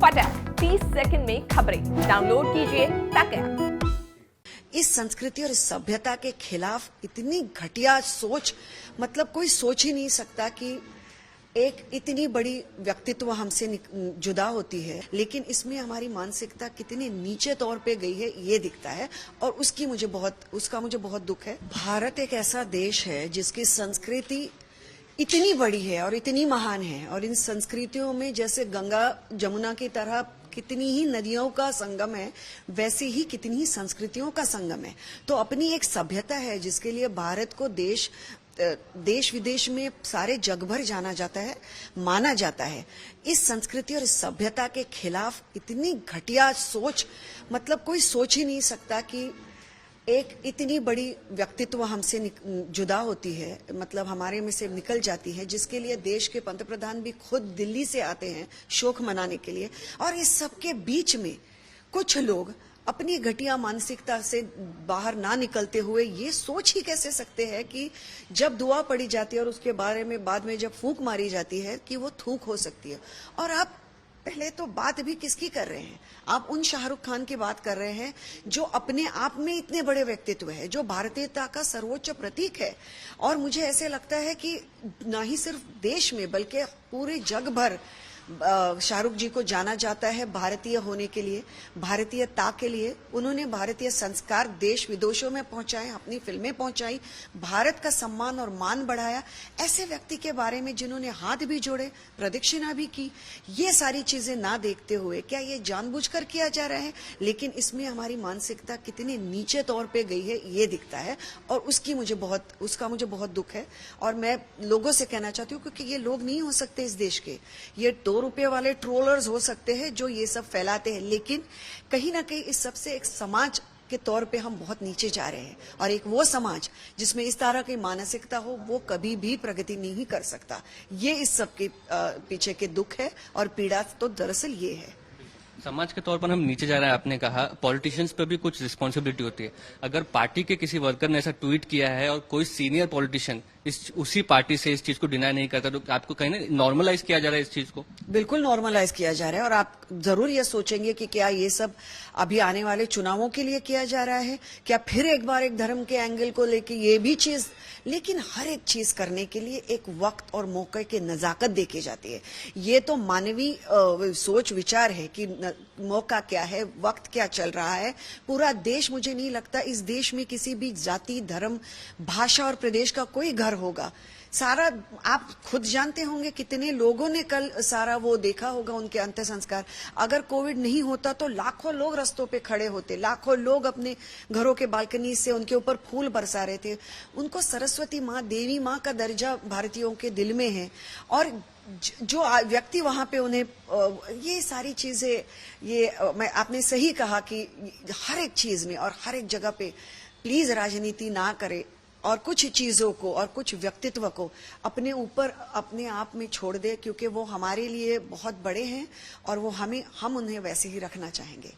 फटाफट 30 सेकंड में खबरें डाउनलोड कीजिए तक ऐप। इस संस्कृति और इस सभ्यता के खिलाफ इतनी घटिया सोच, मतलब कोई सोच ही नहीं सकता कि एक इतनी बड़ी व्यक्तित्व हमसे जुदा होती है, लेकिन इसमें हमारी मानसिकता कितनी नीचे तौर पे गई है ये दिखता है और उसका मुझे बहुत दुख है। भारत एक ऐसा देश है जिसकी संस्कृति इतनी बड़ी है और इतनी महान है, और इन संस्कृतियों में जैसे गंगा जमुना की तरह कितनी ही नदियों का संगम है, वैसे ही कितनी ही संस्कृतियों का संगम है। तो अपनी एक सभ्यता है जिसके लिए भारत को देश विदेश में सारे जग भर जाना जाता है, माना जाता है। इस संस्कृति और इस सभ्यता के खिलाफ इतनी घटिया सोच, मतलब कोई सोच ही नहीं सकता कि एक इतनी बड़ी व्यक्तित्व हमसे जुदा होती है, मतलब हमारे में से निकल जाती है, जिसके लिए देश के पंतप्रधान भी खुद दिल्ली से आते हैं शोक मनाने के लिए। और इस सब के बीच में कुछ लोग अपनी घटिया मानसिकता से बाहर ना निकलते हुए ये सोच ही कैसे सकते हैं कि जब दुआ पड़ी जाती है और उसके बारे में बाद में जब फूंक मारी जाती है कि वो थूक हो सकती है। और आप पहले तो बात भी किसकी कर रहे हैं? आप उन शाहरुख खान की बात कर रहे हैं जो अपने आप में इतने बड़े व्यक्तित्व है, जो भारतीयता का सर्वोच्च प्रतीक है। और मुझे ऐसे लगता है कि ना ही सिर्फ देश में बल्कि पूरे जग भर शाहरुख जी को जाना जाता है भारतीय होने के लिए, भारतीयता के लिए। उन्होंने भारतीय संस्कार देश विदेशों में पहुंचाए, अपनी फिल्में पहुंचाई, भारत का सम्मान और मान बढ़ाया। ऐसे व्यक्ति के बारे में जिन्होंने हाथ भी जोड़े, प्रदक्षिणा भी की, ये सारी चीजें ना देखते हुए क्या ये जानबूझकर किया जा रहा है? लेकिन इसमें हमारी मानसिकता कितनी नीचे तौर पे गई है ये दिखता है और उसका मुझे बहुत दुख है। और मैं लोगों से कहना चाहती हूँ, क्योंकि ये लोग नहीं हो सकते इस देश के, ये 2 रुपए वाले ट्रोलर्स हो सकते हैं जो ये सब फैलाते हैं, लेकिन कहीं ना कहीं इस सब से एक समाज के तौर पे हम बहुत नीचे जा रहे हैं। और एक वो समाज जिसमें इस तरह की मानसिकता हो, वो कभी भी प्रगति नहीं कर सकता। ये इस सब के पीछे के दुख है और पीड़ा तो दरअसल ये है। समाज के तौर पर हम नीचे जा रहे हैं, आपने कहा। पॉलिटिशियंस पे भी कुछ रिस्पॉन्सिबिलिटी होती है। अगर पार्टी के किसी वर्कर ने ऐसा ट्वीट किया है और कोई सीनियर पॉलिटिशियन उसी पार्टी से इस चीज को डिनाई नहीं करता, तो आपको कहीं ना नॉर्मलाइज किया जा रहा है इस चीज को? बिल्कुल नॉर्मलाइज किया जा रहा है। और आप जरूर ये सोचेंगे कि क्या ये सब अभी आने वाले चुनावों के लिए किया जा रहा है? क्या फिर एक बार एक धर्म के एंगल को लेके ये भी चीज? लेकिन हर एक चीज करने के लिए एक वक्त और मौके की नजाकत देखी जाती है। ये तो मानवीय सोच विचार है कि मौका क्या है, वक्त क्या चल रहा है। पूरा देश, मुझे नहीं लगता इस देश में किसी भी जाति, धर्म, भाषा और प्रदेश का कोई घर होगा। सारा आप खुद जानते होंगे कितने लोगों ने कल सारा वो देखा होगा, उनके अंत्य संस्कार। अगर कोविड नहीं होता तो लाखों लोग रस्तों पे खड़े होते, लाखों लोग अपने घरों के बालकनी से उनके ऊपर फूल बरसा रहे थे। उनको सरस्वती माँ, देवी माँ का दर्जा भारतीयों के दिल में है। और जो व्यक्ति वहां पे उन्हें ये सारी चीजें, आपने सही कहा कि हर एक चीज में और हर एक जगह पे प्लीज राजनीति ना करे और कुछ चीजों को और कुछ व्यक्तित्व को अपने ऊपर अपने आप में छोड़ दे, क्योंकि वो हमारे लिए बहुत बड़े हैं और वो हम उन्हें वैसे ही रखना चाहेंगे।